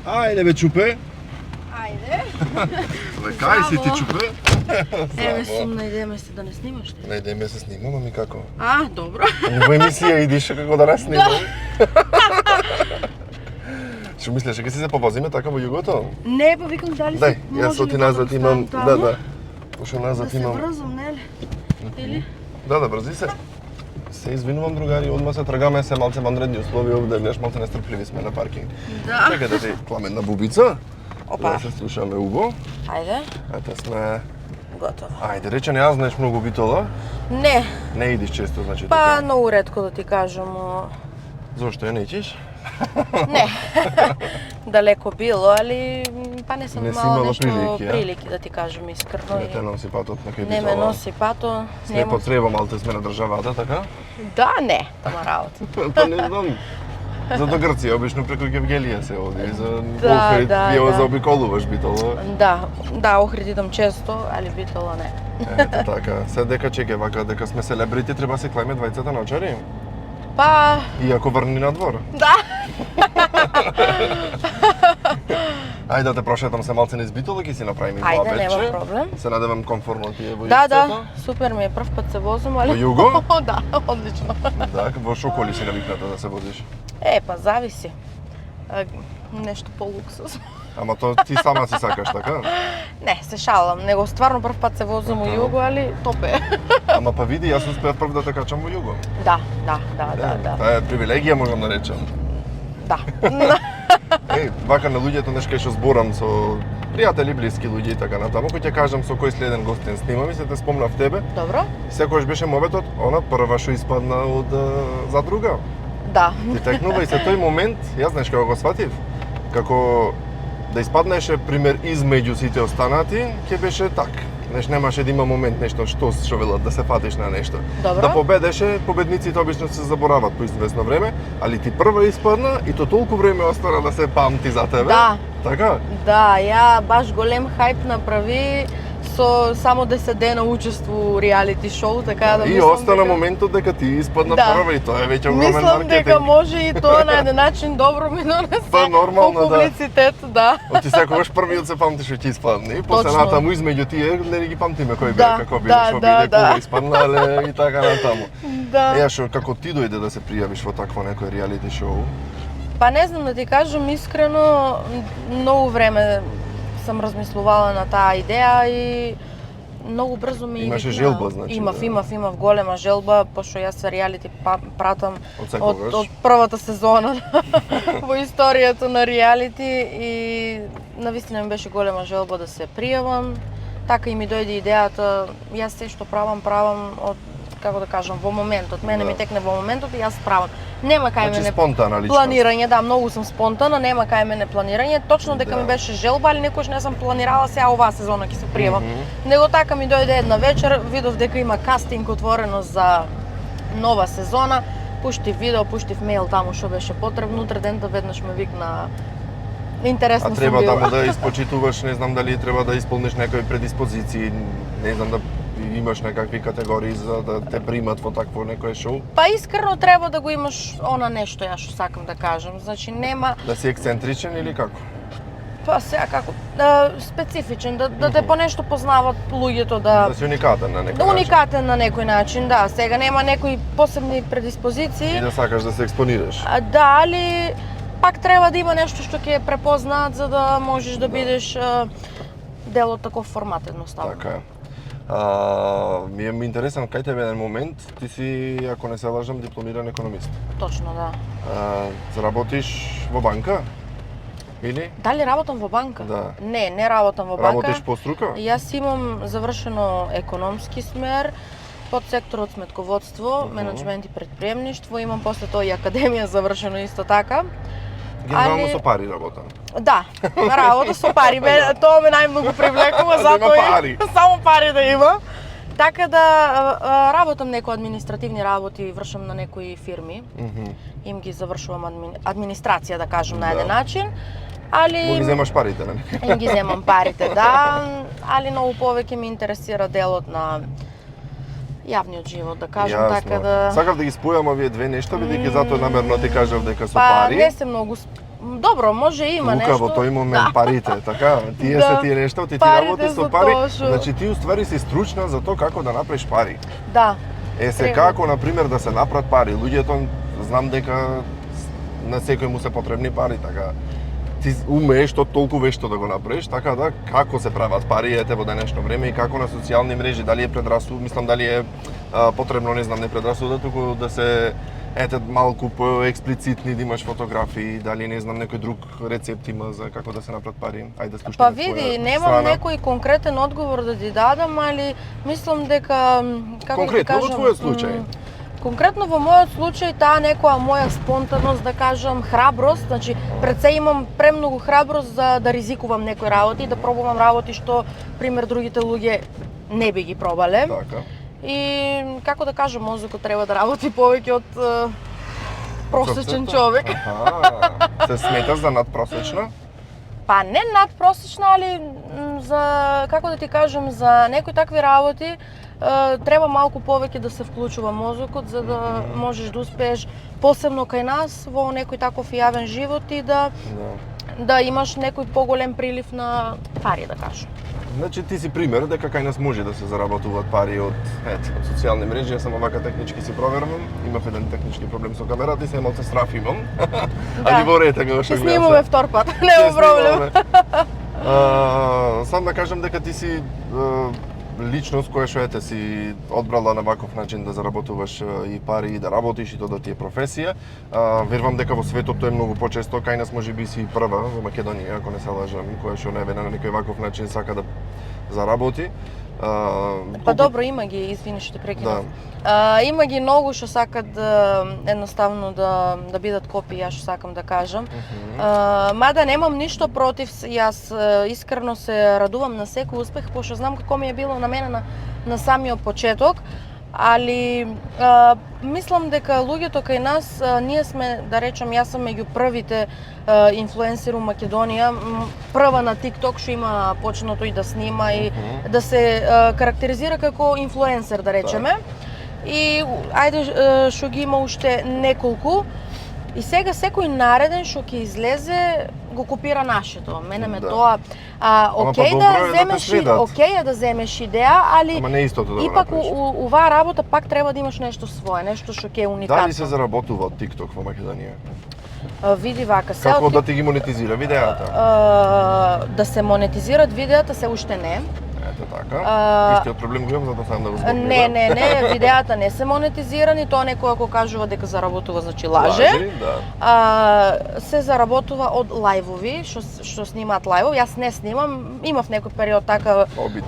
Ајде бе чупе. Ајде. Бе кај си ти чупе? Еве сум, најдеме се да не снимаш ли? Најдеме се снимам, ами како? Добро. Во емисија идиш како да не снимам. Што мислиш, ќе си се повозиме така во југото? Не, па викам дали се Дај, јас оти назад имам, да. Пошто назад имам. Да се брзам, нели? Или? Да, брзи се. Се извинувам, другари, одма се тргаме, се малце ванредни услови овде, гледаш, малце нестрпливи сме на паркинг. Да. Чекај да ти пламенна бубица. Опа. Да се слушаме убо. Ајде. Ете сме... Готово. Ајде, рече, не ја знаеш многу битола. Не. Не идиш често, значи Па, така. многу ретко да ти кажам. Зошто ја не ичиш? Не. Далеко било, али па не сум Не си имала имала нешто прилики, прилики да ти кажам искрено. Не те носи патот на кај Не ме битола. носи пато. Сме по треба малте сме на државата, така? Да, не, тама работа. Па не знам. За до Грција, обично преку Гевгелија се оди, за Да, Охрид, да, ја да. заобиколуваш битола. Да, Охрид идам често, али битола не. Ете така. Се дека чеке вака, дека сме селебрити, треба се клеме двајцата ночари. Па, Иако врни на двор. да. Ајде да те прошетам се малце низ битола, ќе си направиме Ајде, два нема вече. проблем. Се надевам комфортно ти е во Да, југцето. да, супер ми е, прв пат се возам, али... Во југо? Да, одлично. Да, во шо коли си навикната да се возиш? Па зависи. Нешто по-луксус. Ама то ти сама си сакаш, така? Не, се шалам, него стварно прв пат се возам во југо, али топ е. Ама па види, јас успеав прв да те качам во југо. Да. Тоа е привилегија, можам да речам. Да. Вака на луѓето нешто што зборам со пријатели, блиски луѓе и така натаму, кој ќе кажам со кој следен гостин снимам и се те спомнав тебе. Добро? Секогаш беше моветот, она прва што испадна од задруга. Да. Ти текнува и се тој момент, јас знаеш како го сватив, како да испаднеше пример измеѓу сите останати, ќе беше так. Немаше да има момент нешто што велат да се фатиш на нешто. Добро. Да победеше, победниците обично се заборават по известно време, али ти прва испадна и то толку време остана да се памти за тебе. Да. Така? Да, ја баш голем хајп направи со само 10 дена учество реалити шоу, така да И мислам остана дека... моментот дека ти испадна Да. прва и тоа е веќе огромен Мислам маркетинг. дека може и тоа на еден начин добро ми донесе Па, нормално, да. публицитет, да. Оти секогаш првиот се памтиш што ќе испадне. И после Точно. натаму измеѓу тие не ги памтиме кој Да, бе, како биле, да, што да, биде, да. кога испаднале и така натаму. Да. Еа што како ти дојде да се пријавиш во такво некој реалити шоу? Па не знам да ти кажам искрено, многу време сам размислувала на таа идеја и многу брзо ми Имаше викна. желба, значи, Имав голема желба, пошто јас се реалити пратам Од секогаш? од првата сезона во историјата на реалити и навистина ми беше голема желба да се пријавам. Така и ми дојде идејата, јас се што правам од, како да кажам, во моментот. Мене Да. ми текне во моментот и јас правам. Нема кај Значи мене спонтана личност. планирање, да, многу сум спонтана, нема кај мене планирање, точно дека Да. ми беше желба, али некош не сум планирала сега оваа сезона ќе се пријавам. Него така ми дојде една вечер, видов дека има кастинг отворено за нова сезона, пуштив видео, пуштив мејл таму што беше потребно, утре дента веднаш ме викна. Интересно А сум треба била. таму да испочитуваш, не знам дали треба да исполниш некои предиспозиции, не знам да имаш некакви категории за да те примат во такво некое шоу. Па искрено треба да го имаш она нешто ја што сакам да кажам. Значи нема Да си ексцентричен или како? па сега како специфичен, да те по нешто познават луѓето, Да си уникатен на некој начин. уникатен на некој начин, да. Сега нема некои посебни предиспозиции. И да сакаш да се експонираш. Да, али пак треба да има нешто што ќе препознаат за да можеш да бидеш дел од таков формат едноставно. Така е. Ми е интересен кај тебе еден момент, ти си, ако не се лажам, дипломиран економист. Точно, да. Работиш во банка? Или? Дали работам во банка? Да. Не работам во банка. Работиш по струка? Јас имам завршено економски смер, под секторот сметководство, менеджмент и предприемништво, имам после тоа и академија завршено исто така. Генерално Али- со пари работам. Да, работа со пари, тоа ме најмногу привлекува, Да затоа има пари. само пари да има. Така да работам некои административни работи, вршам на некои фирми, им ги завршувам администрација, да кажам, на еден Да. начин. Али Му ги земаш парите, нели? им ги земам парите, да, али многу повеќе ме интересира делот на јавниот живот, да кажам, Јасно. така да... Сакав да ги спојам овие две нешта, бидејќи затоа намерно ти кажав дека со Па пари. не се многу добро, може има Лука, нешто. во тој момент парите, така? Тие Да. се тие нешта, ти Парите работи за со пари, тоа што- значи ти уствари си стручна за тоа како да направиш пари. Да. Се Треба. како, например, да се направат пари. Луѓето, знам дека на секој му се потребни пари, така. Ти умееш тоа толку вешто да го направиш, така да како се прават пари ете во денешно време и како на социјални мрежи, дали е предрасуд, мислам дали е потребно, не знам, не предрасуда, туку да се ете малку поексплицитни, да имаш фотографии, дали не знам некој друг рецепт има за како да се направат пари. Ајде слушаме. Па види, немам некој конкретен одговор да ти дадам, али мислам дека како Конкретно да во ти кажам, твојот случај. Конкретно во мојот случај таа некоја моја спонтаност, да кажам, храброст, значи пред се имам премногу храброст за да ризикувам некои работи, да пробувам работи што пример другите луѓе не би ги пробале. Така. И како да кажам, мозокот треба да работи повеќе од просечен Срцето? човек. Аха, се сметаш за надпросечна? Па не надпросечна, али за како да ти кажам, за некои такви работи треба малку повеќе да се вклучува мозокот за да можеш да успееш посебно кај нас во некој таков јавен живот и да имаш некој поголем прилив на пари, да кажам. Значи ти си пример дека кај нас може да се заработуваат пари од социјални мрежи. Јас сам овака технички си проверувам. Имав еден технички проблем со камерата и се малку страф имам. Али во ред како што Ќе снимаме втор пат, нема проблем. Сам да кажам дека ти си личност која што ете си одбрала на ваков начин да заработуваш и пари и да работиш и тоа да ти е професија. Верувам дека во светот тоа е многу почесто, кај нас можеби си прва во Македонија, ако не се лажам, која што на некој ваков начин сака да заработи. Па добро, има ги, извини што те прекинав. Да. Има ги многу што сакат едноставно да бидат копии, јас што сакам да кажам. Мада немам ништо против, јас искрено се радувам на секој успех, пошто знам како ми е било на мене на самиот почеток, али мислам дека луѓето кај нас, ние сме, да речем, јас сум меѓу првите инфлуенсери у Македонија, прва на TikTok што има почнато и да снима и да се карактеризира како инфлуенсер, да речеме. И ајде што ги има уште неколку. И сега секој нареден што ќе излезе го копира нашето. Мене ме тоа окей да земеш окей да земеш идеја, али ама не истото да ипак направиш. оваа работа пак треба да имаш нешто свое, нешто што ќе е уникатно. Дали се заработува од TikTok во Македонија? Види вака се Како да ти ги монетизира видеата? Да се монетизираат видеата се уште не. Ето така. Истиот проблем го имам, затоа сам да го зборувам. Не, видеата не се монетизирани, тоа некој ако кажува дека заработува, значи лаже. Лажи, да. Се заработува од лајвови, што снимаат лајвови. Јас не снимам, имав некој период така,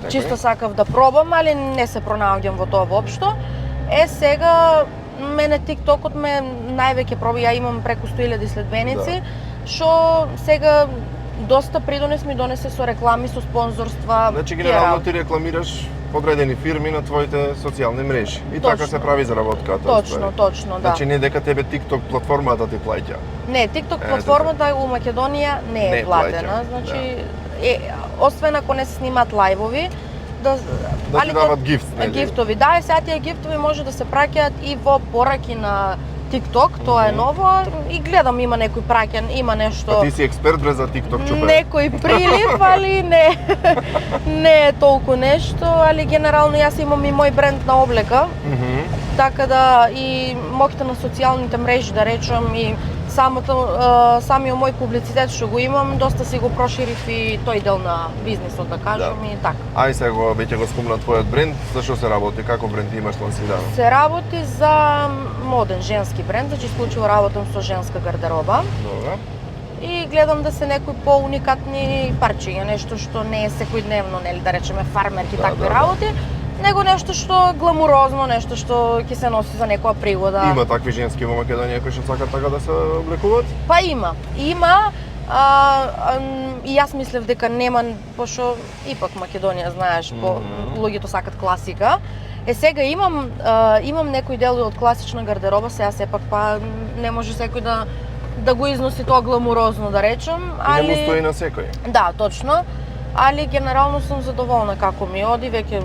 чисто сакав да пробам, али не се пронаоѓам во тоа воопшто. Сега мене TikTokот ме највеќе проби, ја имам преку 100.000 следбеници, што сега доста придонес ми донесе со реклами, со спонзорства. Значи генерално ти рекламираш одредени фирми на твоите социјални мрежи. И така се прави заработката. Точно, да. Значи не дека тебе TikTok платформата ти плаќа. Не, TikTok платформата у Македонија не е платена. Значи освен ако не се снимаат лајвови, да ти дават гифтови. Да, и сега тие гифтови може да се праќаат и во пораки на TikTok, тоа е ново и гледам има некој праќан, има нешто. Па ти си експерт за TikTok чупе. Некој прилив, али не е толку нешто, али генерално јас имам и мој бренд на облека. Така да и моќта на социјалните мрежи, да речам, и самиот мој публицитет што го имам, доста си го проширив и тој дел на бизнисот, да кажам, и така. Ај сега веќе го спомна твојот бренд, за што се работи, како бренд имаш лансирано? Се работи за моден женски бренд, значи исклучиво работам со женска гардероба. Добро. И гледам да се некои поуникатни парчиња, нешто што не е секојдневно, нели да речеме фармерки, такви работи, него нешто што е гламурозно, нешто што ќе се носи за некоја пригода. Има такви женски во Македонија кои што сакат така да се облекуваат? Па има. И јас мислев дека нема, пошто ипак Македонија, знаеш, луѓето сакат класика. Сега имам некои дели од класична гардероба, сега сепак па не може секој да го износи тоа гламурозно, да речем, али не му стои на секој. Да, точно. Али генерално сум задоволна како ми оди, веќе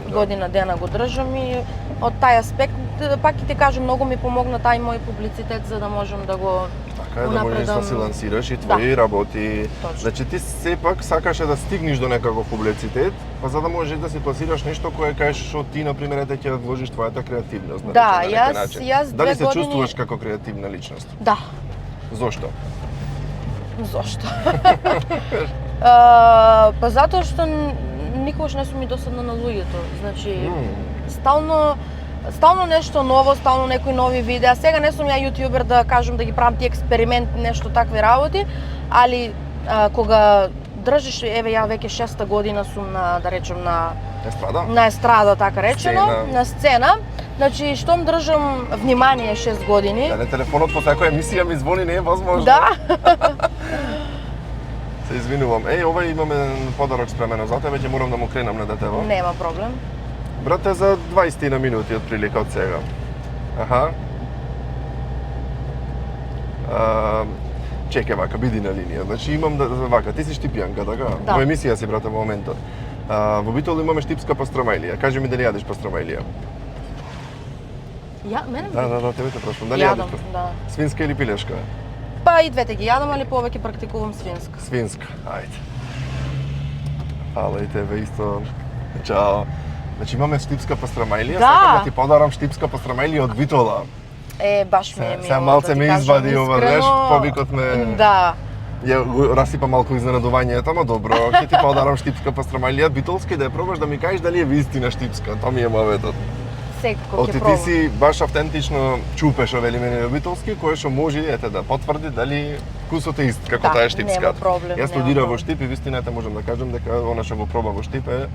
година дена го држам и од тај аспект, пак ќе ти кажам, многу ми помогна тај мој публицитет за да можам да го Така е да можеш да си лансираш и твои работи. Точно. Значи ти сепак сакаше да стигнеш до некаков публицитет, па за да можеш да си пласираш нешто кое кажеш што ти на пример ете ќе вложиш твојата креативност на Да, некој начин. јас Дали 2 се години... чувствуваш како креативна личност? Да. Зошто? Зошто? Па затоа што никогаш не сум ми досадна на луѓето. Значи, стално нешто ново, стално некои нови видеа. Сега не сум ја јутјубер да кажам да ги правам ти експерименти, нешто такви работи, али кога држиш, еве ја веќе 6-та година сум на, да речем, на естрада, така речено, на сцена. Значи, штом држам внимание 6 години. Да, не телефонот по секоја емисија ми звони, не е возможно. Да. Се извинувам. Ова имаме подарок спремено за тебе, ќе морам да му кренам на детево. Нема проблем. Брате, за 20 на минути од прилика од сега. Аха. Чекај вака, биди на линија. Значи имам вака, ти си штипјанка, така? Да. Во емисија си, брате, во моментот. Во Битол имаме штипска пастрамајлија. Кажи ми дали јадеш пастрамајлија? Мене? Да, тебе те прошам. Дали јадам, јадеш? да. Свинска или пилешка? Па и двете ги јадам, али повеќе практикувам свинска. Свинска, ајде. Фала и тебе исто. Чао. Значи имаме штипска пастрамајлија, сакам да ти подарам штипска пастрамајлија од Битола. Баш ми е мило. Сега малце ме извади ова, знаеш, побикот ме... Да. Ја расипа малку изненадувањето, ама добро, ќе ти подарам штипска пастрамајлија битолски да ја пробаш да ми кажеш дали е вистина штипска. Тоа ми е моветот. Секако ќе Ти пробам. си баш автентично чупеше вели мене битолски, кој што може ете да потврди дали вкусот е ист како таа е штипска. Нема проблем. Јас студирав во Штип и вистината можам да кажам дека она што го проба во Штип е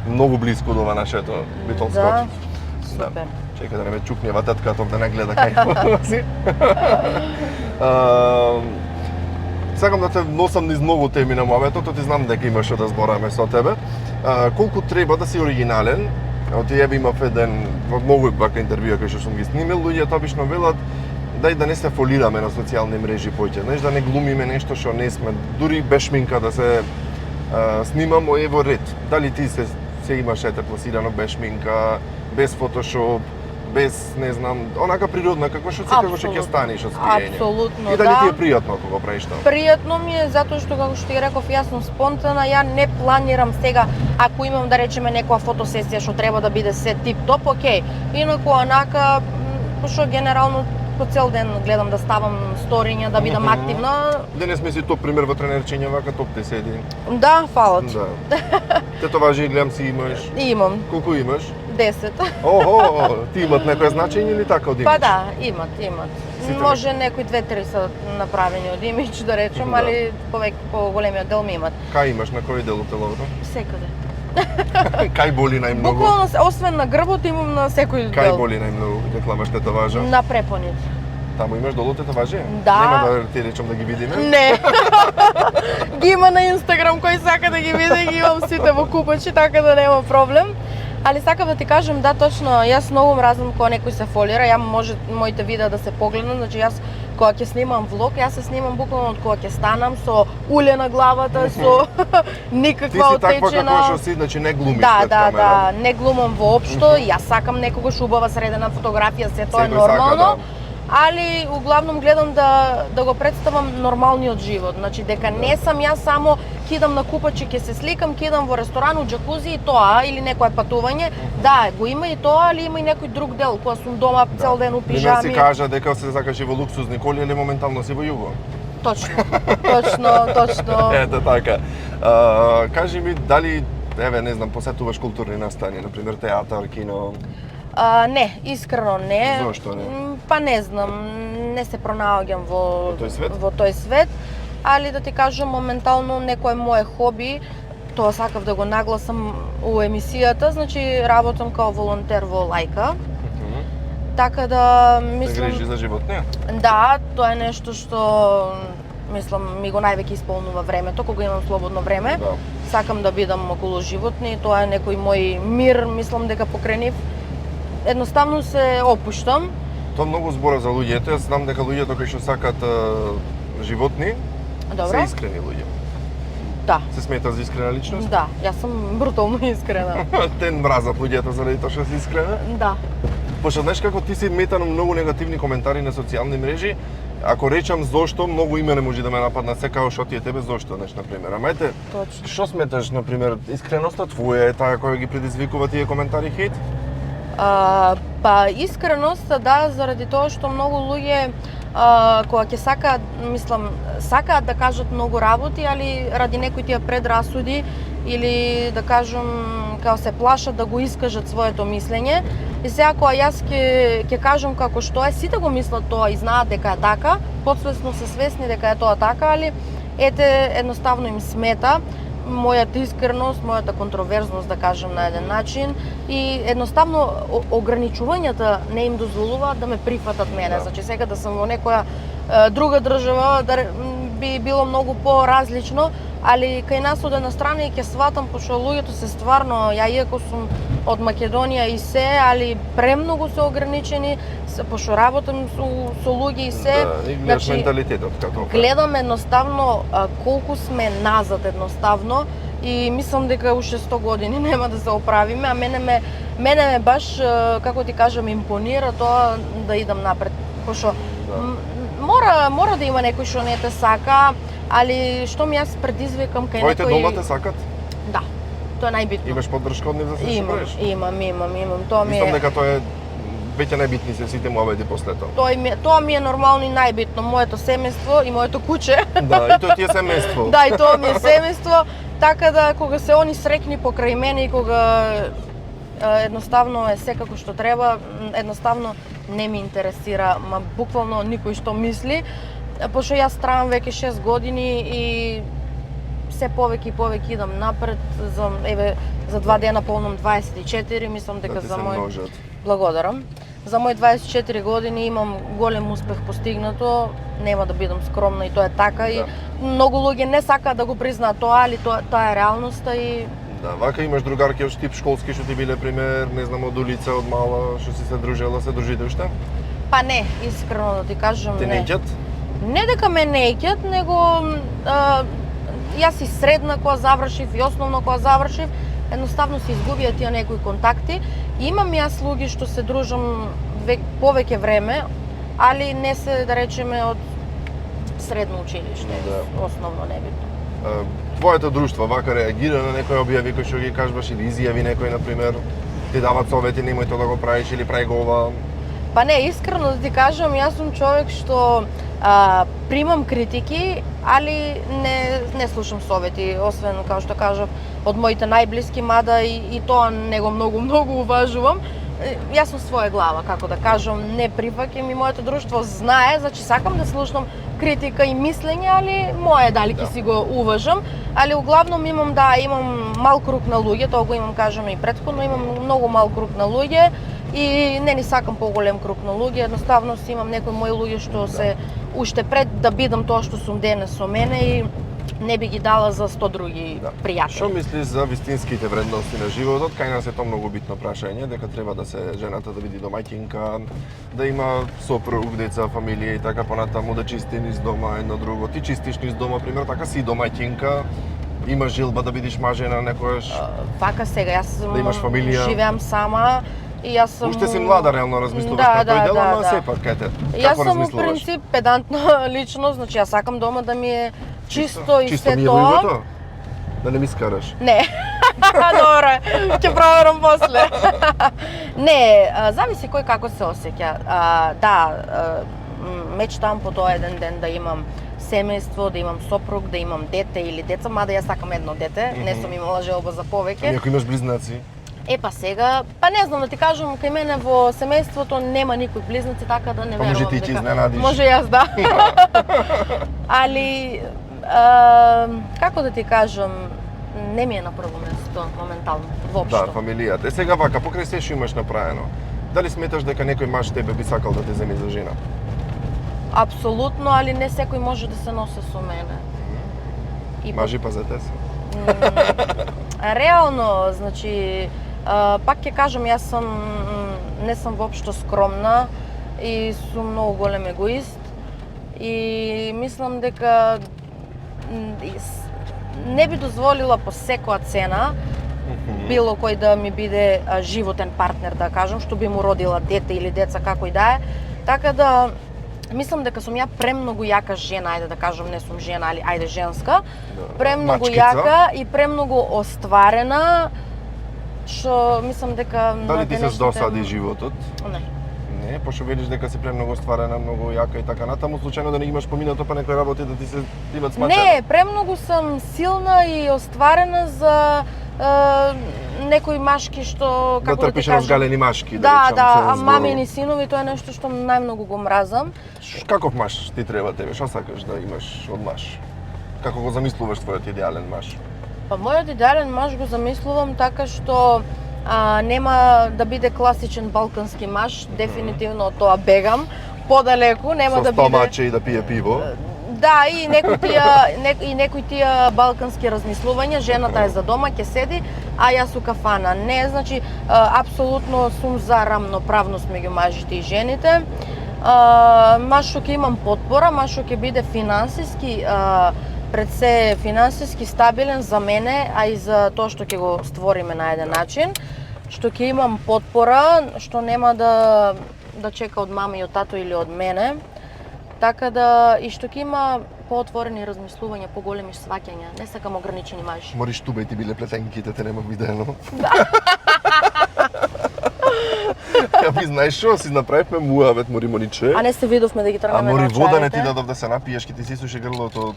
многу блиску до ова нашето битолско. Да. Супер. Чекај да не ме чукнева тетката да не гледа кај си. Сакам да те носам низ многу теми на моветот, ти знам дека имаш што да збораме со тебе. Колку треба да си оригинален? Оти јаби имав еден во многу вака интервјуа кои што сум ги снимил, луѓето обично велат дај да не се фолираме на социјални мрежи поќе, знаеш, да не глумиме нешто што не сме, дури без шминка да се снимамо ево ред. Дали ти се имаш ете пласирано без шминка, без фотошоп, без, не знам, онака природна, како што ќе станеш од спиење. Апсолутно, и дали ти е пријатно кога го правиш тоа? Пријатно ми е затоа што, како што ти реков, јас сум спонтана, ја не планирам сега, ако имам да речеме некоја фотосесија што треба да биде се тип-топ, окей. Инаку онака, што генерално по цел ден гледам да ставам сториња, да бидам активна. Денес ми си топ пример во тренерчење, вака топ те седи. Да, фала ти. Да. Тетоважи гледам си имаш. Имам. Колку имаш? 10. Охо, ти имат некоја значење или така од имидж? Па да, имат. Може некои 2-3 се направени од имидж, да речем, али повеќе по големиот дел ми имат. Кај имаш, на кој дел од телото? Секаде. Кај боли најмногу? Буквално, освен на грбот, имам на секој дел. Кај боли најмногу, кога кламаш тетоважа? На препонит. Таму имаш долу тетоважи? Да. Нема да ти речам да ги видиме? Не. Ги има на Инстаграм, кој сака да ги види, ги имам сите во купачи, така да нема проблем. Али сакам да ти кажам, да, точно, јас многу мразам кога некој се фолира, ја може моите видеа да се погледнат, значи јас кога ќе снимам влог, јас се снимам буквално од кога ќе станам со уле на главата, со никаква отечена. Ти си таква како што си, значи не глумиш пред камера. Да, не глумам воопшто, јас сакам некогаш убава средена фотографија, се тоа е нормално. Али углавном гледам да го представам нормалниот живот, значи дека не сам јас само кидам на купачи, ќе се сликам, кидам во ресторан, у џакузи и тоа, или некое патување. Да, го има и тоа, али има и некој друг дел, кога сум дома цел ден у пижами. Пример си кажа дека се закажи во луксузни коли, или моментално си во југо. Точно. Ето така. Кажи ми, дали, еве, не знам, посетуваш културни настани, например театар, кино? Не, искрено не. Зошто не? Па не знам, не се пронаоѓам во тој свет, али да ти кажам моментално некое мое хоби, тоа сакав да го нагласам у емисијата, значи работам као волонтер во Лајка. Така да мислам... Се грижи за животни? Да, тоа е нешто што мислам ми го највеќе исполнува времето, кога имам слободно време. Да. Сакам да бидам околу животни, тоа е некој мој мир, мислам дека покрај нив едноставно се опуштам. Тоа многу збора за луѓето. Јас знам дека луѓето кои што сакат животни се искрени луѓе. Да. Се смета за искрена личност? Да, јас сум брутално искрена. Те мразат луѓето заради тоа што си искрена? Да. Пошто знаеш како ти си мета на многу негативни коментари на социјални мрежи, ако речам зошто, многу имена може да ме нападнат, секако што ти е тебе зошто, знаеш, на пример. Ама ете, Точно. што сметаш, на пример, искреноста твоја е таа која ги предизвикува тие коментари хейт? Па искреноста да, заради тоа што многу луѓе кога ќе сакаат, сакаат да кажат многу работи, али ради некои тие предрасуди или да кажам као се плашат да го искажат своето мислење. И сега кога јас ќе кажам како што е, сите го мислат тоа и знаат дека е така, потсвесно се свесни дека е тоа така, али ете едноставно им смета мојата искреност, мојата контроверзност, да кажам на еден начин, и едноставно ограничувањата не им дозволуваат да ме прифатат мене. Да. Значи сега да сум во некоја друга држава, да би било многу поразлично, али кај нас од една страна и ќе сватам, пошто луѓето се стварно, ја иако сум од Македонија и се, али премногу се ограничени, пошто работам со луѓе и се. Да, и гледаш менталитетот како. Гледам едноставно колку сме назад едноставно и мислам дека уште 100 години нема да се оправиме, а мене ме баш, како ти кажам, импонира тоа да идам напред. Пошто мора да има некој што не те сака, али штом јас предизвикам кај некој... Твоите дома те сакат? Да, тоа е најбитно. Имаш поддршка од нив за се што правиш? Имам. Тоа ми Мислам е... дека тоа е веќе најбитни се сите муабети после тоа. Тоа ми е нормално и најбитно, моето семејство и моето куче. Да, и тоа ти е семејство. Да, и тоа ми е семејство, така да кога се они среќни покрај мене и кога едноставно е секако што треба, едноставно не ми интересира, ма буквално никој што мисли, пошто јас траам веќе 6 години и се повеќе и повеќе идам напред. За 2 дена полнам 24, мислам дека за мој... Благодарам. За мои 24 години имам голем успех постигнато, нема да бидам скромна и тоа е така, и многу луѓе не сакаат да го признаат тоа, али тоа е реалноста и... Да, вака имаш другарки од тип школски што ти биле пример, не знам, од улица, од мала, што си се дружела, се дружите уште? Па не, искрено да ти кажам, Те не. неќат? Не дека ме неќат, него јас и средна кога завршив и основно кога завршив, едноставно се изгубија тие некои контакти. Имам јас луѓе што се дружам повеќе време, али не се, да речеме, од средно училиште, основно небитно. Твоето друштво вака реагира на некои објави кои што ги кажбаш или изјави некој, например, ти дават совети, немој тоа да го правиш или прави го ова? Па не, искрено да ти кажам, јас сум човек што примам критики, али не слушам совети, освен, како што кажав, од моите најблиски, мада и тоа него многу уважувам. Јас сум своја глава, како да кажам, не прифаќам и моето друштво знае, значи сакам да слушам критика и мислење, али мое дали ќе си го уважам, али углавном имам мал круг на луѓе, тоа го имам, кажаме и претходно, имам многу мал круг на луѓе и не ни сакам поголем круг на луѓе, едноставно си имам некои мои луѓе што се уште пред да бидам тоа што сум денес со мене и не би ги дала за 100 други пријатели. Што мислиш за вистинските вредности на животот? Кај нас е тоа многу битно прашање, дека треба да се жената да биде домаќинка, да има сопруг, деца, фамилија и така понатаму, да чисти низ дома едно друго. Ти чистиш низ дома, пример, така си домаќинка, имаш жилба да бидеш мажена некојаш? Вака сега, јас да имаш фамилија, живеам сама и јас сум... Уште си млада, реално размислуваш на тој дел, ама сепак, кај те, како размислуваш? Јас сум, во принцип, педантна личност, значи јас сакам дома да ми е чисто и се тоа. Чисто да не ми скараш? Не. Добре, ќе проверам после. Не, зависи кој како се осеќа. Да, мечтам по тоа еден ден да имам семејство, да имам сопруг, да имам дете или деца, мада јас сакам едно дете, не сум имала желба за повеќе. Ако имаш близнаци? Па сега, не знам да ти кажам, кај мене во семејството нема никој близнаци, така да не верувам дека... Може ти ќе изненадиш. Може јас, да. Али, како да ти кажам, не ми е на прво место моментално, воопшто. Да, фамилијата. Сега вака, покрај се што имаш направено, дали сметаш дека некој маж тебе би сакал да те земи за жена? Апсолутно, али не секој може да се носи со мене. Мажи пазете се. Реално, значи, пак ќе кажам, јас не сум воопшто скромна и сум многу голем егоист и мислам дека не би дозволила по секоја цена било кој да ми биде животен партнер, да кажам, што би му родила дете или деца, како и да е. Така да мислам дека сум ја премногу јака жена, ајде да кажам, не сум жена, али ајде женска, премногу јака и премногу остварена, што мислам дека Дали ти се досади животот? Не. Не, пошто велиш дека си премногу остварена, многу јака и така натаму, случајно да не имаш поминато па некои работи да ти се имат смачено? Не, премногу сум силна и остварена за некои машки што, како да трпиш разгалени машки, да речам, да, се мамини синови, тоа е нешто што најмногу го мразам. Каков маш ти треба тебе? Што сакаш да имаш од маш? Како го замислуваш твојот идеален маш? Па мојот идеален маш го замислувам така што нема да биде класичен балкански маш, дефинитивно од тоа бегам подалеку, нема да биде со стомаче и да пие пиво. Да, и некои тие балкански размислувања, жената е за дома, ќе седи, а јас у кафана. Не, значи апсолутно сум за рамноправност меѓу мажите и жените. Маш што ќе имам потпора, маш што ќе биде финансиски пред се финансиски стабилен за мене, а и за тоа што ќе го створиме на еден начин, што ќе имам потпора, што нема да чека од мама и од тато или од мене. Така да и што ќе има поотворени размислувања, поголеми сваќања, не сакам ограничени мажи. Мориш тубе ти биле плетенките, те немав видено. Да. Ја би знаеш што си направивме муавет мори мониче. А не се видовме да ги тргнеме на мори очарите. вода не ти дадов да се напиеш, ке ти се исуши грлото.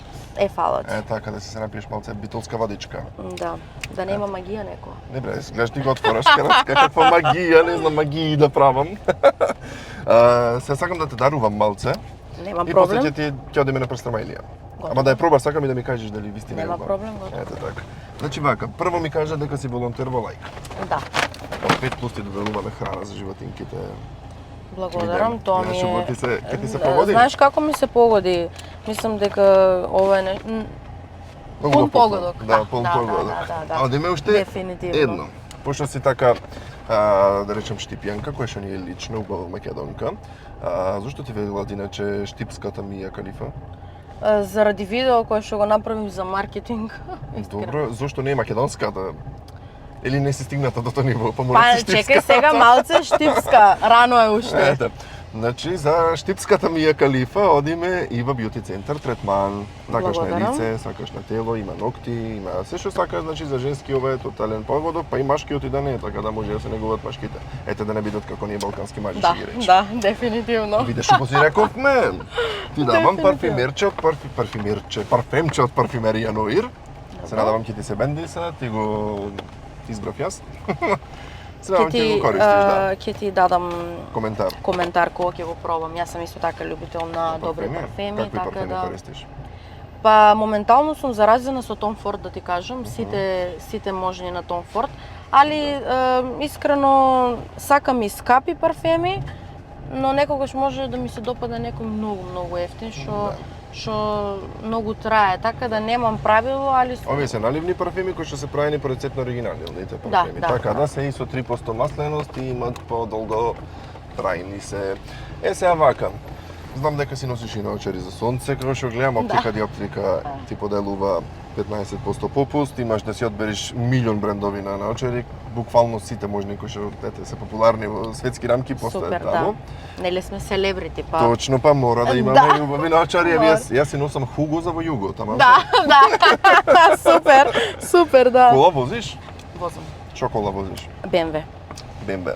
Фала ти. Така да се напиеш малце битолска водичка. Да нема магија некоја. Не бре, гледаш ти го отвораш, каква магија, не знам магии да правам. Се сакам да те дарувам малце. Нема И проблем. после ќе одиме на престрамајлија. Ама да ја пробаш, сакам и да ми кажеш дали вистина е. Нема проблем, готово. Ете така. Значи вака, прво ми кажа дека си волонтер во Лајк. Да. Од 5+ ти доделуваме храна за животинките. Благодарам, тоа ми е. Ке ти се погоди? Знаеш како ми се погоди? Мислам дека ова е пун погодок. Да, пун погодок. Да. Одиме уште дефинитивно едно. Пошто си така, да речем штипјанка, која што ни е лично убава македонка, зошто ти велат иначе штипската Мија Калифа? Заради видео кое што го направим за маркетинг. Добро, зошто не е македонската? Или не си стигната до тоа ниво, па мора Па си штипска. чекај сега малце штипска, рано е уште. Ете. Значи, за штипската Мија Калифа одиме и во бјути центар, третман, сакаш на лице, сакаш на тело, има ногти, има се што сакаш, значи за женски ова е тотален погодок, па и машкиот и да не е, така да може да се негуваат машките. Ете да не бидат како ние балкански мажи, Да, ќе ги речем. да, дефинитивно. Видеш што си рековме? Ти давам парфимерче од парфемче од парфимерија Ноир. Се надавам ќе ти се бендиса, ти го избрав јас. Се надавам ќе го користиш, да. Ќе ти дадам Коментар кога ќе го пробам. Јас сум исто така љубител на добри парфеми, Какви така парфеми да. користиш? Па моментално сум заразена со Том Форд, да ти кажам, сите можни на Том Форд, али искрено сакам и скапи парфеми, но некогаш може да ми се допадне некој многу ефтин што многу трае, така да немам правило, али Овие се наливни парфеми кои што се правени по рецепт на оригиналните парфеми. Да. Така да се и со 3% масленост и имат подолго трајни се. Сега вака. Знам дека си носиш и наочари за сонце, како што гледам, Оптика Диоптрика ти поделува 15% попуст, имаш да си одбереш милион брендови на наочари, буквално сите можни кои што се популарни во светски рамки постаат таму. Нели сме селебрити, па. Точно, па мора да имаме и убави наочари. Јас си носам Хуго за во југо, таму. Да. Супер, да. Кола возиш? Возам. Што кола возиш? BMW.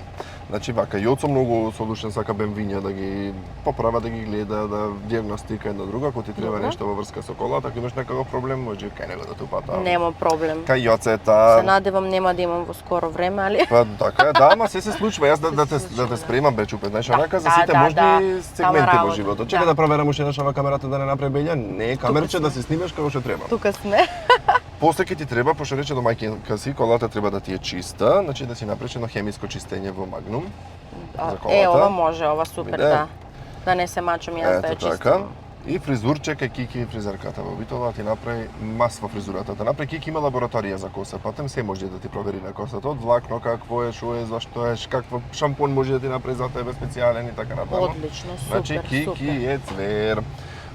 Значи вака, јот сум многу содушен, сака BMW да ги поправа, да ги гледа, да диагностика една друга, ако ти треба нешто во врска со колата, ако имаш некаков проблем, може кај него да те упатам. Нема проблем. Кај јоцета. Се надевам нема да имам во скоро време, али. Па така е, да, ама се случува. Јас да те спремам бечупе, знаеш, онака за сите можни сегменти во животот. Чека да проверам уште еднаш ова камерата да не направи беља. Не, камерче да се снимаш како што треба. Тука сме. После ќе ти треба, пошто рече до мајкинка си, колата треба да ти е чиста, значи да си направиш едно хемиско чистење во Магнум. Ова може, ова супер, да. Да не се мачам јас да ја чистам. Така. И фризурче кај Кики фризерката во Битола ти направи мас во фризурата. Да направи Кики има лабораторија за коса, потом се може да ти провери на косата од влакно, какво е, шо е, зашто е, каков шампон може да ти направи за тебе специјален и така натаму. Одлично, супер, Значи Кики е цвер.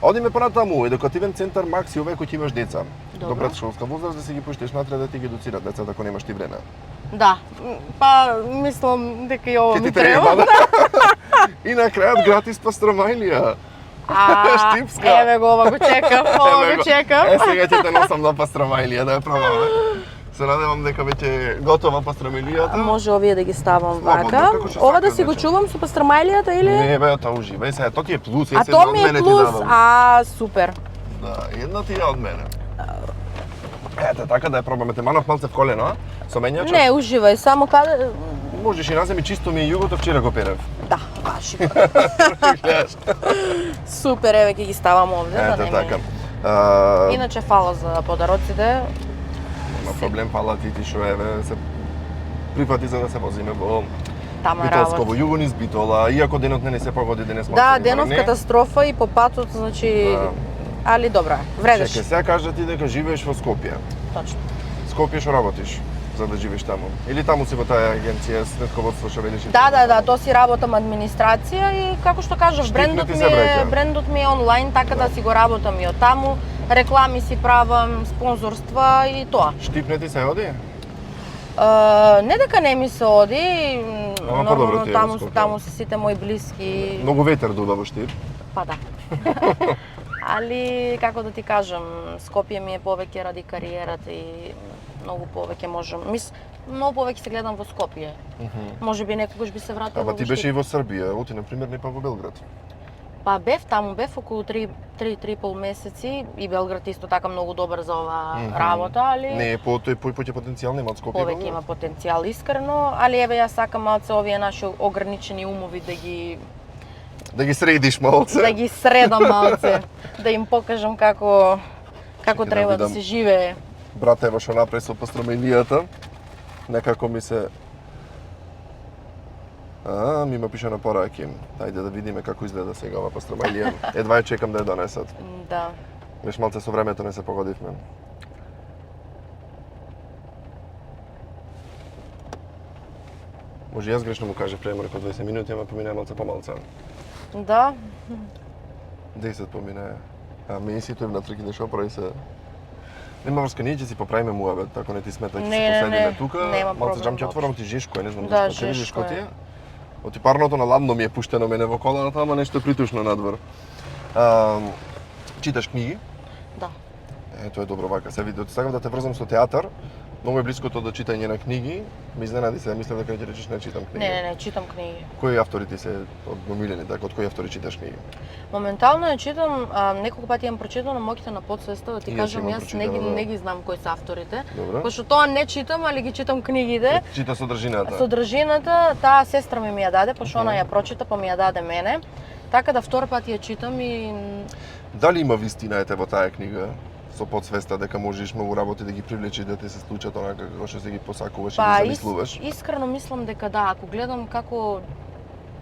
Одиме понатаму, едукативен центар Макси, овој кој ќе имаш деца. До предшколска возраст да си ги пуштиш натре да ти ги едуцират децата ако немаш ти време. Да, па мислам дека и ово Ке ми ти треба, треба. да? И на крајот гратис пастрамајлија. Штипска. Еве го, ова го чекав, ова го чекав. Сега ќе те носам на пастрамајлија да ја пробаме. Се надевам дека веќе готова пастрамајлијата. Може овие да ги ставам Слободно, вака. како што Ова да сакаш, си го значи. чувам со пастрамајлијата или? Не, бе, тоа уживај сега, тоа ти е плюс, А јас тоа една ми од е мене ти плюс. давам. Супер. Да, една ти е од мене. Ете, така да ја пробаме. Те манав малце в колено, а? Со менјачот? Не, уживај, само каде... Можеш и наземи чисто ми е југото, вчера го перев. Да, баш. Гледаш? Супер, еве ќе ги ставам овде, да Ете не така. ми... Иначе фала за подароците. Нема проблем, фала ти што еве се прифати за да се возиме во Тама Битолско, работа. во Југонис Битола, иако денот не ни се погоди, денес малце Да, ни денов врне. катастрофа и по патот, значи... Да. Али добра, вредеш. Чекај, сега кажа ти дека живееш во Скопје. Точно. Скопје што работиш за да живееш таму? Или таму си во таа агенција сметководство што велиш? Да, то си работам администрација и како што кажав, Штипна ти се бреќа. брендот ми е онлайн, така да си го работам и од таму. Реклами си правам, спонзорства и тоа. Штипне ти се оди? Не дека не ми се оди, Ама подобро нормално ти е во таму, Скопје. таму се сите мои блиски, Многу ветер дува во Штип. па да. Али, како да ти кажам, Скопје ми е повеќе ради кариерата и многу повеќе можам. Многу повеќе се гледам во Скопје. Може би некогаш би се вратила Ама во ти беше Штип. и во Србија, оти на пример не па во Белград. Па бев таму, бев околу 3,5 месеци и Белград исто така многу добар за оваа работа, али Не, тој поќе потенцијал нема од Скопје. повеќе има потенцијал искрено, али еве јас сакам малце овие наши ограничени умови Да ги средиш малце. да ги средам малце, да им покажам како Чекај да треба да видам. се живее. Брат, ево што направи со пастрамелијата. Некако ми се... ми има пише на пораки. Ајде да видиме како изгледа сега ова пастрамелија. Едва ја чекам да ја донесат. Да. Веш малце со времето не се погодивме. Може јас грешно му кажев премор како 20 минути, ама поминаа малце помалце. Да. 10 поминаа. А миси тој внатре ќе дешо прави се. Нема врска, ние ќе си поправиме муабет, ако не ти смета, ќе Не, се не, поседиме не, тука. нема Малце проблем джам ќе воопшто. отворам ти жешко е, не знам Да, зашто. Ти видиш жешко кој ти е. е? Оти парното на ладно ми е пуштено мене во коленото, ама нешто е притушно надвор. Читаш книги? Да. Тоа е добро вака. Се види, сакам да те врзам со театар. Многу е блиското до читање на книги. Ми изненади се, мислев дека ќе речеш не читам книги. Не, читам книги. Кои автори ти се од омилени, така од кои автори читаш книги? Моментално ја читам, неколку пати имам прочитано Моќите на подсвеста, да ти И јас кажам, имам јас не ги, прочитано, да. не ги знам кои се авторите. Добро. Пошто тоа не читам, али ги читам книгите. Чита содржината. Содржината, таа сестра ми ја даде, пошто она ја прочита, па ми ја даде мене. Така да втор пат ја читам и Дали има вистина ете во таа книга? Со подсвеста дека можеш многу работи да ги привлечи да ти се случат онака како што се ги посакуваш и ги замислуваш. искрено мислам дека да, ако гледам како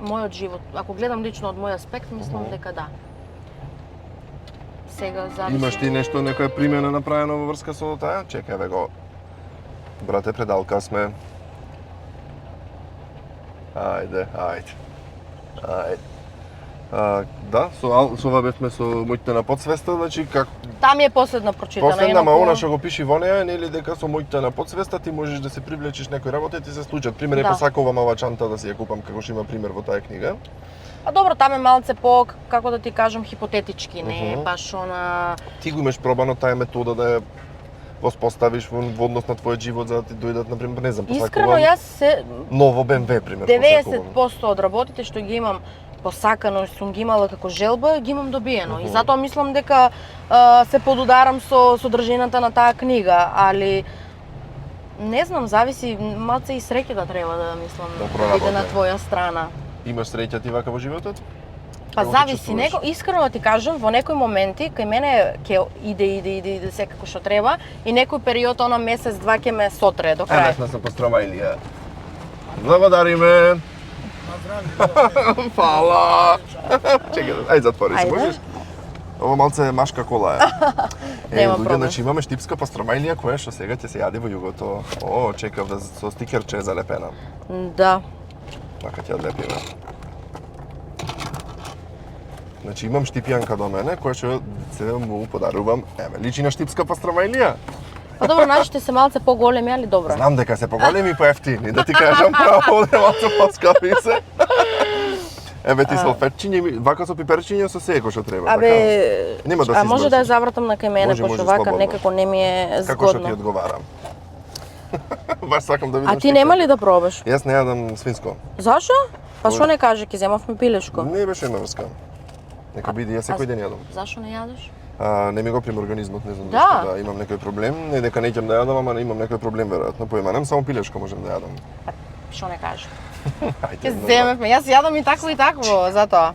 мојот живот, ако гледам лично од мој аспект, мислам дека да. Сега зависи. Имаш ти нешто, некоја примена направено во врска со таа? Чекај ве го. Брате, предалка сме. Ајде. Да, со ова бевме со Моќите на подсвеста, значи како Таа ми е последна прочитана. последна, ама инаку- она што го пиши во неа, нели дека со Моќите на подсвеста ти можеш да се привлечеш некои работи и ти се случат. Пример, Да. посакувам ова чанта да си ја купам, како што има пример во таа книга. А добро, там е малце по, како да ти кажам, хипотетички, не е Мгм. баш она... Ти го имаш пробано таа метода да ја воспоставиш во однос на твојот живот за да ти дојдат, например, не знам, Искрено, јас се ново BMW, пример, 90% од работите што ги имам посакано, сум ги имала како желба, ги имам добиено. И затоа мислам дека се подударам со содржината на таа книга, али не знам, зависи, малце и среќата треба да мислам Добро да биде на работа. твоја страна. Имаш среќа ти вака во животот? Па Како зависи, чувствуваш? него искрено да ти кажам, во некои моменти кај мене ќе иде секако што треба и некој период она месец-два ќе ме сотре до крај. Енесна се пострамајлија. Благодариме. Фала. Чекај, ајде затвори се, Ајде. можеш? Ова малце е машка кола е. Нема луѓе, проблем. значи имаме штипска пастрамајлија која што сега ќе се јади во југото. О, чекав да со стикерче е залепена. Да. Така ќе ја лепиме. Значи имам штипјанка до мене која што се му подарувам. Еве, личи на штипска пастрамајлија. Па добро, нашите се малце поголеми, али добро. Знам дека се поголеми и поевтини, да ти кажам право, овде малце поскапи се. Еве ти салфетчиња, вака со пиперчиња со секо што треба, Абе, така. Нема да се може да ја завратам на кај мене, Може, пошто може, вака слободно. некако не ми е Како што ти згодно. одговарам. Баш сакам да видам. А ти нема ли да пробаш? Јас не јадам свинско. Зашо? Па што не каже, ќе земавме пилешко. Не беше има врска. Нека биде, јас секој ден јадам. Зашо не јадеш? Не ми го прима организмот, не знам Да. зашто, да имам некој проблем, не дека неќам да јадам, ама имам некој проблем веројатно, поиманам само пилешко можам да јадам. Што не каже? Ајде. Ќе земевме, јас јадам и такво, затоа.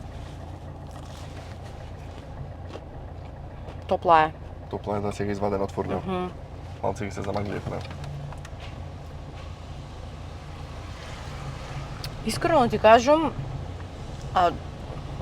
Топла е. Топла е да сега изваден од фурња. Малце ги се замагливме. Искрено ти кажам,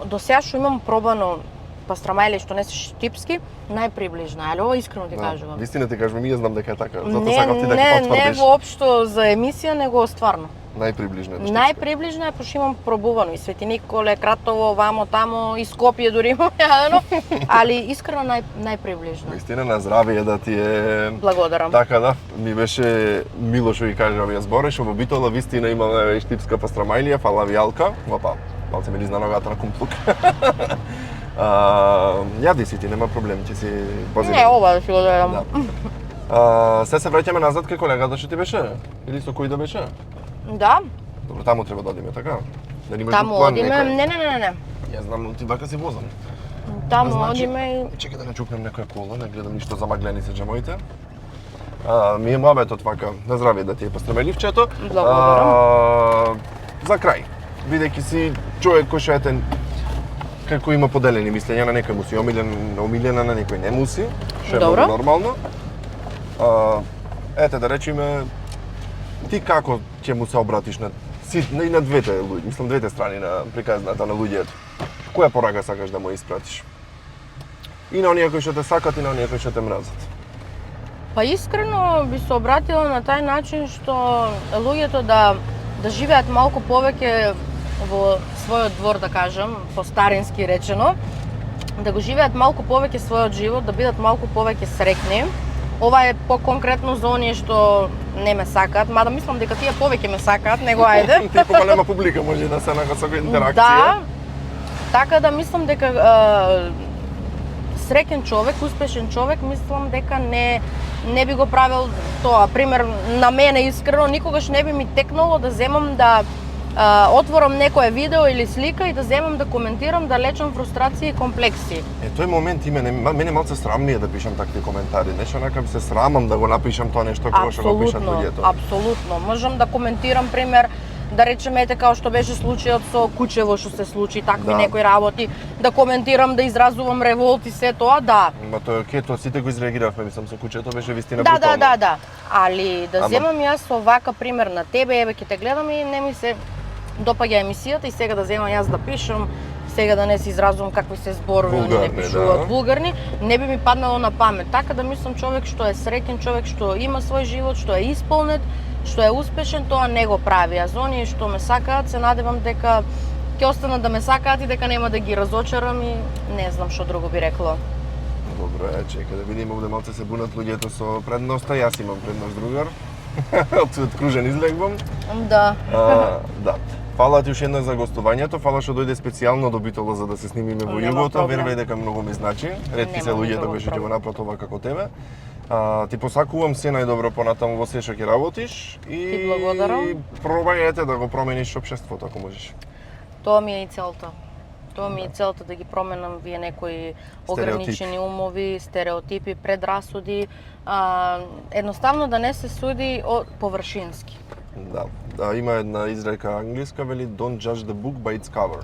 до сега што имам пробано пастрамајле што не се штипски, најприближна, али ова искрено ти кажувам. Вистина ти кажувам, и јас знам дека е така. Затоа Не, сакав ти да не, ќе не потврдиш. воопшто за емисија, него стварно. Најприближна е. Најприближна е, пошто имам пробувано и Свети Николе, Кратово, вамо, тамо, и Скопје дури имам јадено, али искрено најприближна. Вистина на здравие да ти е. Благодарам. Така да, ми беше мило што ги кажа овие збори, што во Битола вистина имаме штипска пастрамајлија, фала ви Алка. Опа, малце ми лизна ногата на кумплук. Јади си ти, нема проблем, ќе си позитивен. Не, ова да си го дадам. Да. Се vraќаме назад кај колегата што ти беше? Или со кој да беше? Да, Добро, таму треба да одиме, така? Да имаш таму план одиме. некој? Не. Јас знам, но ти вака си возам. Таму Значи, одиме и Чекај да не чукнем некоја кола, не гледам ништо замаглени се джамоите. Ми е муабетот вака, на здравие да ти е пастрамеливчето. Благодарам. За крај, бидејќи си човек кој што ете како има поделени мислења, на некој му си омилена, на некој не му си, што е Добро. многу нормално. Ете да речеме, ти како ќе му се обратиш и на двете луѓе, мислам двете страни на приказната на луѓето. Која порака сакаш да му испратиш? И на оние кои што те сакат и на оние кои што те мразат. Па искрено би се обратила на тај начин што луѓето да живеат малку повеќе во својот двор, да кажам, по-старински речено, да го живеат малку повеќе својот живот, да бидат малку повеќе среќни. Ова е по-конкретно за оние што не ме сакаат, мада мислам дека тие повеќе ме сакаат, него ајде. Ти поголема публика може да се нака со интеракција. Да, така да мислам дека среќен човек, успешен човек, мислам дека не би го правил тоа. Пример, на мене искрено никогаш не би ми текнало да земам да отворам некое видео или слика и да земам да коментирам, да лечам фрустрации и комплекси. Тој момент мене малце срам ми е да пишам такви коментари. Нешто накам се срамам да го напишам тоа нешто кога што го пишат луѓето. Апсолутно. Можам да коментирам, пример, да речеме ете како што беше случајот со Кучево што се случи, такви некои работи, да коментирам, да изразувам револт и се тоа, да. Ма тоа тоа сите го изреагиравме, мислам со Кучето беше вистина Да, брутално. да. Али да земам јас овака пример на тебе, еве ќе те гледам и не ми се допаѓа емисијата и сега да земам јас да пишам, сега да не се изразувам какви се зборови они не пишуваат вулгарни, не би ми паднало на памет. Така да мислам човек што е среќен, човек што има свој живот, што е исполнет, што е успешен, тоа не го прави. А за оние што ме сакаат, се надевам дека ќе останат да ме сакаат и дека нема да ги разочарам и не знам што друго би рекла. Добро, чекај да видим, овде малце се бунат луѓето со предноста, јас имам предност другар. Од кружен излегвам. Да. Да. Фала ти уште еднаш за гостувањето, фала што дојде специјално до Битола за да се снимиме во југото, верувај дека многу ми значи. Ретки се луѓето кои што ќе го направат ова како тебе. Ти посакувам се најдобро понатаму во се што ќе работиш и ти благодарам. Пробај ете да го промениш општеството ако можеш. Тоа ми е и целта. Тоа ми е целта да ги променам вие некои ограничени умови, стереотипи, предрасуди, едноставно да не се суди површински. Да, има една изрека англиска, вели don't judge the book by its cover.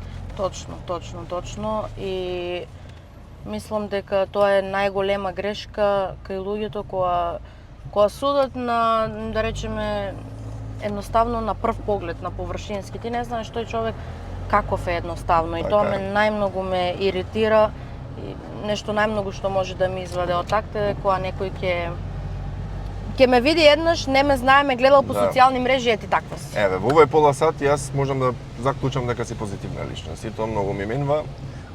Точно. И мислам дека тоа е најголема грешка кај луѓето која судат на, да речеме, едноставно на прв поглед, на површински. Ти не знаеш тој човек каков е едноставно и тоа најмногу ме иритира и нешто најмногу што може да ми изваде од такте кога некој ќе ме види еднаш, не ме знае, ме гледал по социјални мрежи, ети таква си. Еве, во овој пола сат јас можам да заклучам дека си позитивна личност и тоа многу ми менува.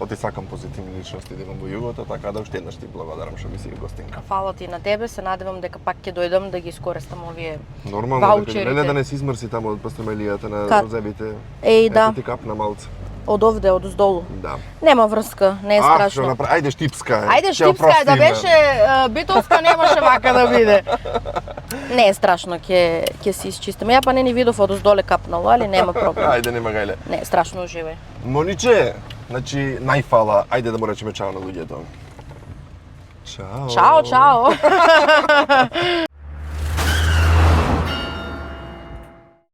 Оти сакам позитивни личности да имам во југото, така да уште еднаш ти благодарам што ми си гостинка. Фала ти на тебе, се надевам дека пак ќе дојдам да ги искористам овие Нормално, ваучерите. не да не се измрси таму од пастромелијата на Кад? розебите. Еј, да, Ето ти капна малце. од овде, од оздолу. Да. Нема врска, не е Што страшно. направи? Ајде штипска е. Ајде Ќе штипска е, да опростиме. беше битолска немаше вака да биде. Не е страшно, ќе си исчистиме. Ја па не ни видов од оздоле капнало, али нема проблем. Ајде, нема гајле. Не е страшно, уживај. Мониче, значи најфала, ајде да му речеме чао на луѓето. Чао. Чао, чао.